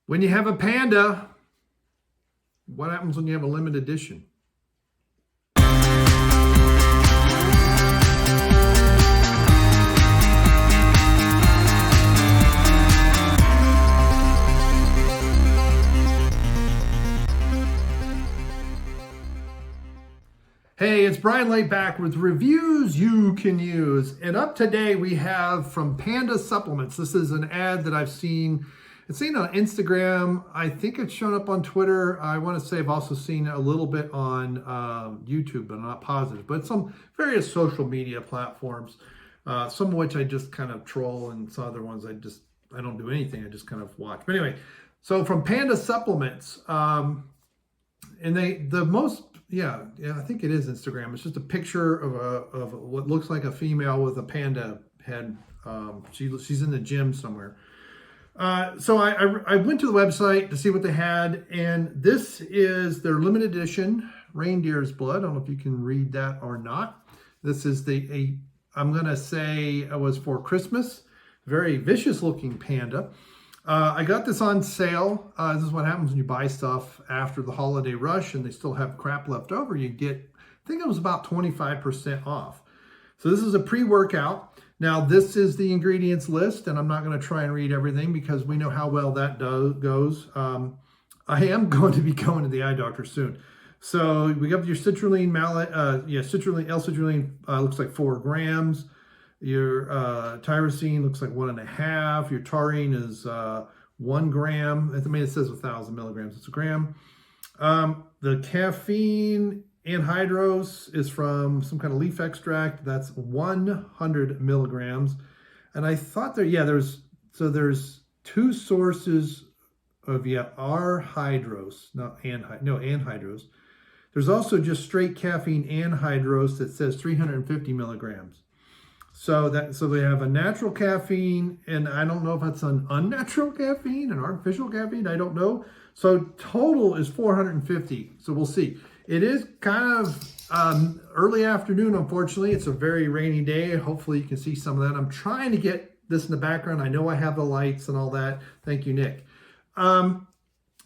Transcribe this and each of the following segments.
When you have a panda, what happens when you have a limited edition? Hey, it's Bryon Lape back with reviews you can use. And up today we have from Panda Supplements. This is an ad that I've seen. It's seen on Instagram. I think it's shown up on Twitter. I want to say I've also seen a little bit on YouTube, but I'm not positive. But some various social media platforms, some of which I just kind of troll, and some other ones I don't do anything. I just kind of watch. But anyway, so from Panda Supplements, and I think it is Instagram. It's just a picture of what looks like a female with a panda head. She's in the gym somewhere. So I went to the website to see what they had, and this is their limited edition Reindeers Blood. I don't know if you can read that or not. This is I'm gonna say it was for Christmas. Very vicious looking panda. I got this on sale. This is what happens when you buy stuff after the holiday rush and they still have crap left over. You get, I think it was about 25% off. So this is a pre-workout. Now this is the ingredients list, and I'm not going to try and read everything because we know how well that goes. I am going to be going to the eye doctor soon. So we got your citrulline L-citrulline looks like 4 grams. Your tyrosine looks like 1.5. Your taurine is 1 gram. I mean, it says 1,000 milligrams. It's a gram. The caffeine anhydrous is from some kind of leaf extract. That's 100 milligrams. And I thought there's 2 sources of anhydrous, anhydrous. There's also just straight caffeine anhydrous that says 350 milligrams. So they have a natural caffeine, and I don't know if that's an unnatural caffeine, an artificial caffeine, I don't know. So total is 450. So we'll see. It is kind of early afternoon, unfortunately. It's a very rainy day. Hopefully you can see some of that. I'm trying to get this in the background. I know I have the lights and all that. Thank you, Nick.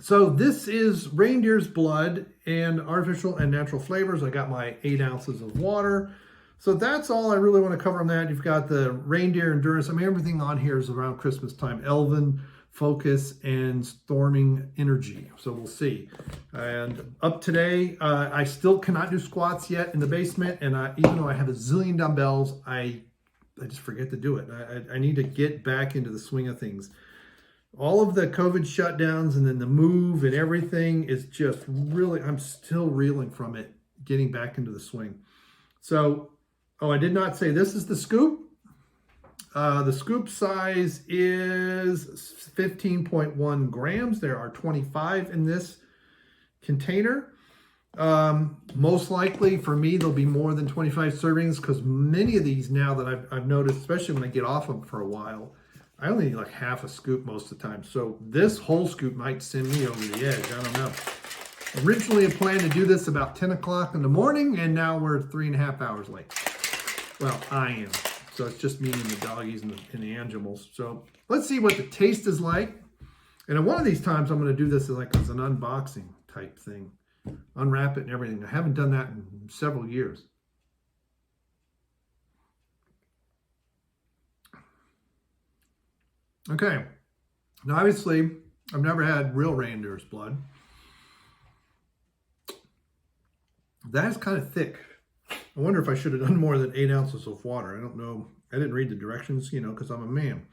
So this is Reindeer's Blood and artificial and natural flavors. I got my 8 ounces of water. So that's all I really want to cover on that. You've got the reindeer endurance. I mean, everything on here is around Christmas time. Elven, focus, and storming energy. So we'll see. And up today, I still cannot do squats yet in the basement. And even though I have a zillion dumbbells, I just forget to do it. I need to get back into the swing of things. All of the COVID shutdowns and then the move and everything is just really, I'm still reeling from it, getting back into the swing. So, I did not say this is the scoop. The scoop size is 15.1 grams. There are 25 in this container. Most likely for me, there'll be more than 25 servings because many of these now that I've noticed, especially when I get off them for a while, I only need like half a scoop most of the time. So this whole scoop might send me over the edge. I don't know. Originally, I planned to do this about 10 o'clock in the morning, and now we're 3.5 hours late. Well, I am. So it's just me and the doggies and the animals. So let's see what the taste is like. And at one of these times, I'm going to do this as an unboxing type thing. Unwrap it and everything. I haven't done that in several years. Okay. Now, obviously, I've never had real reindeer's blood. That is kind of thick. I wonder if I should have done more than 8 ounces of water. I don't know. I didn't read the directions, because I'm a man.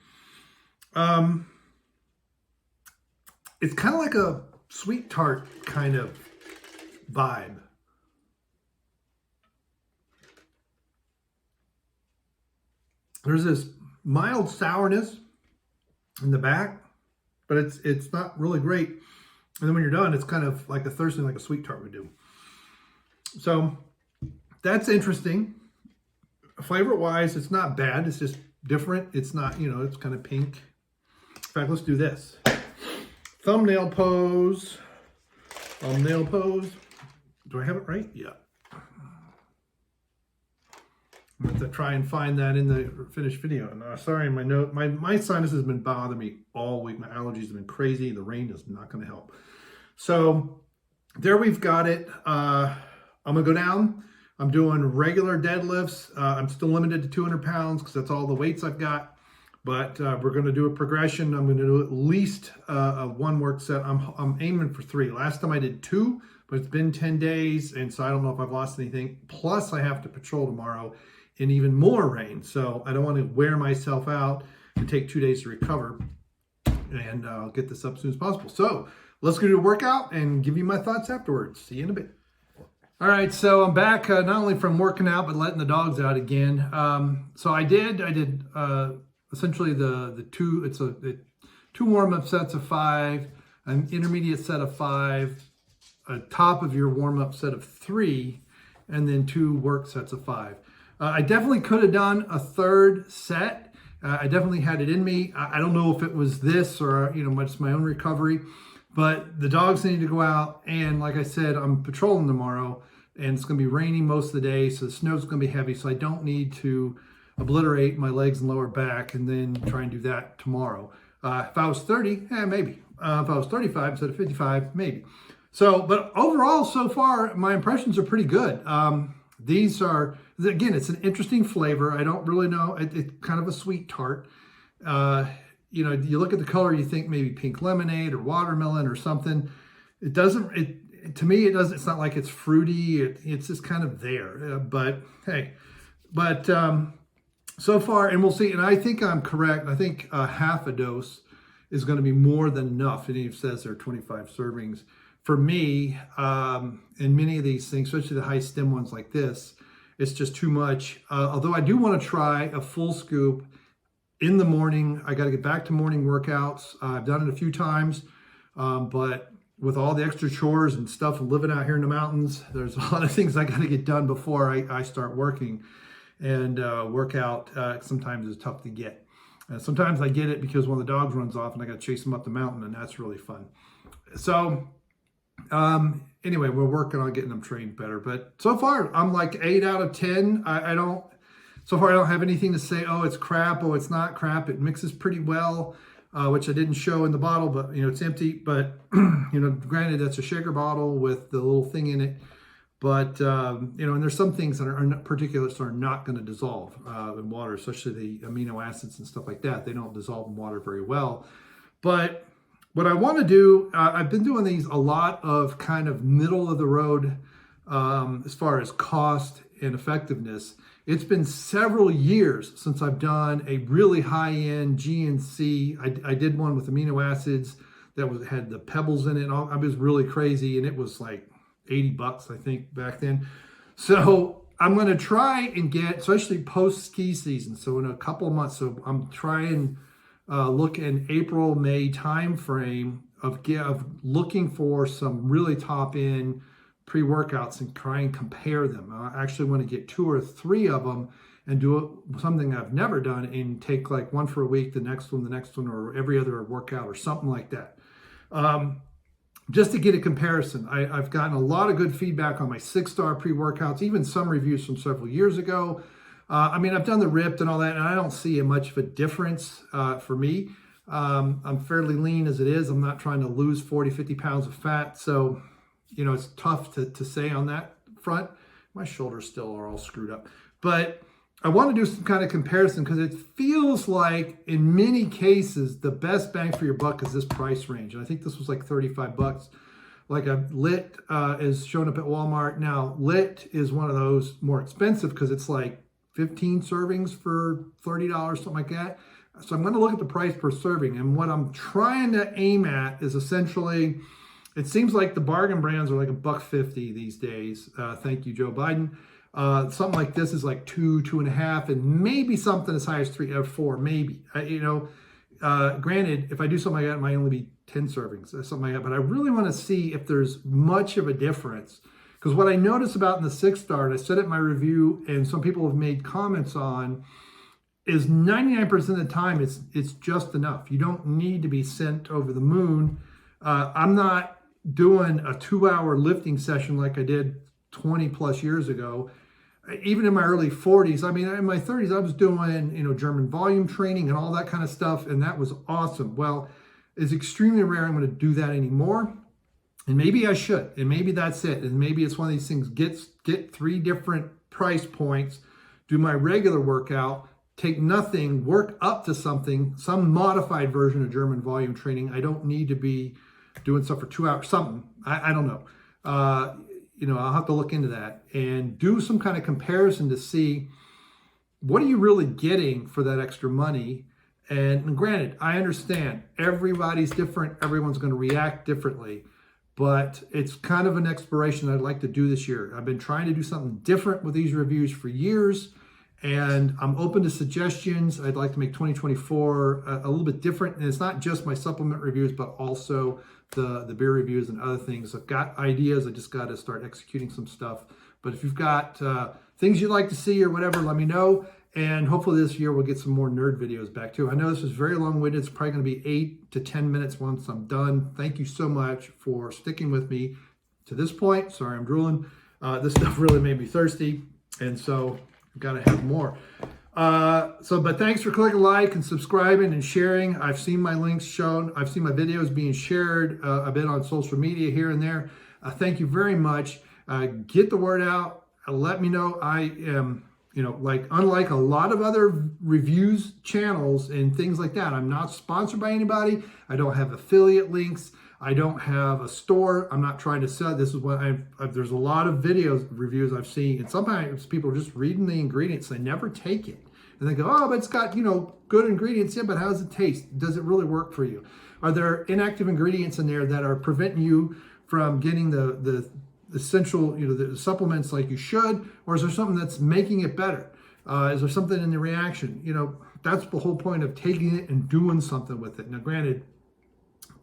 It's kind of like a sweet tart kind of vibe. There's this mild sourness in the back, but it's not really great. And then when you're done, it's kind of like like a sweet tart would do. So that's interesting. Flavor-wise, it's not bad. It's just different. It's not, it's kind of pink. In fact, let's do this. Thumbnail pose. Thumbnail pose. Do I have it right? Yeah. I'm going to try and find that in the finished video. And sorry, my sinus has been bothering me all week. My allergies have been crazy. The rain is not going to help. So there we've got it. I'm going to go down. I'm doing regular deadlifts. I'm still limited to 200 pounds because that's all the weights I've got. But we're going to do a progression. I'm going to do at least a one work set. I'm aiming for 3. Last time I did 2, but it's been 10 days. And so I don't know if I've lost anything. Plus I have to patrol tomorrow in even more rain. So I don't want to wear myself out and take 2 days to recover. And I'll get this up as soon as possible. So let's go do a workout and give you my thoughts afterwards. See you in a bit. All right, so I'm back not only from working out, but letting the dogs out again. So I did essentially the 2 warm-up sets of 5, an intermediate set of 5, a top of your warm-up set of 3, and then 2 work sets of 5. I definitely could have done a 3rd set. I definitely had it in me. I don't know if it was this or, just my own recovery, but the dogs need to go out. And like I said, I'm patrolling tomorrow and it's going to be raining most of the day. So the snow's going to be heavy. So I don't need to obliterate my legs and lower back and then try and do that tomorrow. If I was 30, maybe. If I was 35 instead of 55, maybe. So, but overall, so far, my impressions are pretty good. These are, again, it's an interesting flavor. I don't really know. It's kind of a sweet tart. You look at the color, you think maybe pink lemonade or watermelon or something. It doesn't, to me, it's not like it's fruity. It's just kind of there. But hey, so far, and we'll see. And I think I'm correct. I think half a dose is going to be more than enough. And it says there are 25 servings. For me, in many of these things, especially the high stem ones like this, it's just too much. Although I do want to try a full scoop in the morning. I got to get back to morning workouts. I've done it a few times, but with all the extra chores and stuff and living out here in the mountains, there's a lot of things I got to get done before I start working. And workout sometimes is tough to get. Sometimes I get it because one of the dogs runs off and I got to chase them up the mountain, and that's really fun. So anyway, we're working on getting them trained better, but so far I'm like 8 out of 10. So far I don't have anything to say, oh, it's crap. Oh, it's not crap. It mixes pretty well, which I didn't show in the bottle, but it's empty, but granted that's a shaker bottle with the little thing in it. But, and there's some things that are particulates are not going to dissolve in water, especially the amino acids and stuff like that. They don't dissolve in water very well. But what I want to do, I've been doing these a lot of kind of middle of the road as far as cost and effectiveness. It's been several years since I've done a really high-end GNC. I did one with amino acids that had the pebbles in it. I was really crazy, and it was like $80, I think, back then. So I'm going to try and get, especially post-ski season, so in a couple of months, so I'm trying look in April, May time frame of looking for some really top-end pre-workouts and try and compare them. I actually want to get 2 or 3 of them and do something I've never done and take like one for a week, the next one, or every other workout or something like that. Just to get a comparison. I've gotten a lot of good feedback on my 6-star pre-workouts, even some reviews from several years ago. I've done the ripped and all that, and I don't see much of a difference for me. I'm fairly lean as it is. I'm not trying to lose 40, 50 pounds of fat. So, it's tough to say on that front. My shoulders still are all screwed up. But I want to do some kind of comparison because it feels like in many cases, the best bang for your buck is this price range. And I think this was like $35. Like a Lit is showing up at Walmart. Now, Lit is one of those more expensive because it's like 15 servings for $30, something like that. So I'm going to look at the price per serving. And what I'm trying to aim at is essentially, it seems like the bargain brands are like $1.50 these days. Thank you, Joe Biden. Something like this is like 2, 2.5, and maybe something as high as 3 or 4, maybe. Granted, if I do something like that, it might only be 10 servings or something like that. But I really want to see if there's much of a difference. Because what I notice about in the 6-star, and I said it in my review, and some people have made comments on, is 99% of the time it's just enough. You don't need to be sent over the moon. I'm not doing a 2-hour lifting session like I did 20 plus years ago. even in my early 40s, I mean, in my 30s, I was doing, you know, German volume training and all that kind of stuff. And that was awesome. Well, it's extremely rare I'm going to do that anymore. And maybe I should. And maybe that's it. And maybe it's one of these things, get 3 different price points, do my regular workout, take nothing, work up to something, some modified version of German volume training. I don't need to be doing stuff for 2 hours, something. I don't know. You know, I'll have to look into that and do some kind of comparison to see what are you really getting for that extra money. And granted, I understand everybody's different. Everyone's going to react differently, but it's kind of an exploration I'd like to do this year. I've been trying to do something different with these reviews for years, and I'm open to suggestions. I'd like to make 2024 a little bit different. And it's not just my supplement reviews, but also the beer reviews and other things. I've got ideas. I just got to start executing some stuff. But if you've got things you'd like to see or whatever, let me know. And hopefully this year we'll get some more nerd videos back too. I know this was very long-winded. It's probably going to be 8 to 10 minutes once I'm done. Thank you so much for sticking with me to this point. Sorry, I'm drooling. This stuff really made me thirsty. And so I've got to have more. But thanks for clicking like and subscribing and sharing. I've seen my links shown. I've seen my videos being shared a bit on social media here and there. Thank you very much. Get the word out. Let me know. I am, you know, like unlike a lot of other reviews channels and things like that, I'm not sponsored by anybody. I don't have affiliate links. I don't have a store. I'm not trying to sell. This is what there's a lot of reviews I've seen. And sometimes people are just reading the ingredients. They never take it. And they go, oh, but it's got, you know, good ingredients. Yeah, but how does it taste? Does it really work for you? Are there inactive ingredients in there that are preventing you from getting the essential, you know, the supplements like you should? Or is there something that's making it better? Is there something in the reaction? You know, that's the whole point of taking it and doing something with it. Now, granted,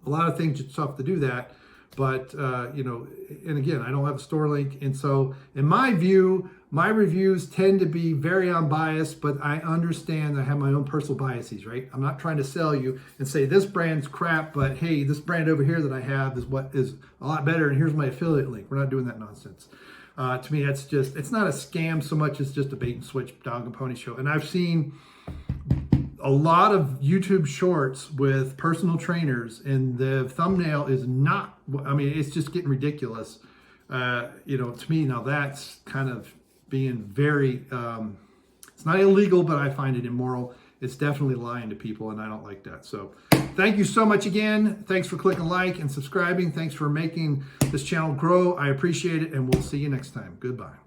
a lot of things it's tough to do that, but you know, and again, I don't have a store link, and so in my view, my reviews tend to be very unbiased, but I understand I have my own personal biases, right? I'm not trying to sell you and say this brand's crap, but hey, this brand over here that I have is what is a lot better, and here's my affiliate link. We're not doing that nonsense. To me, that's just, it's not a scam so much as just a bait and switch dog and pony show. And I've seen a lot of YouTube shorts with personal trainers, and the thumbnail is not, I mean, it's just getting ridiculous. You know, to me, now that's kind of being very, it's not illegal, but I find it immoral. It's definitely lying to people, and I don't like that. So thank you so much again. Thanks for clicking like and subscribing. Thanks for making this channel grow. I appreciate it, and we'll see you next time. Goodbye.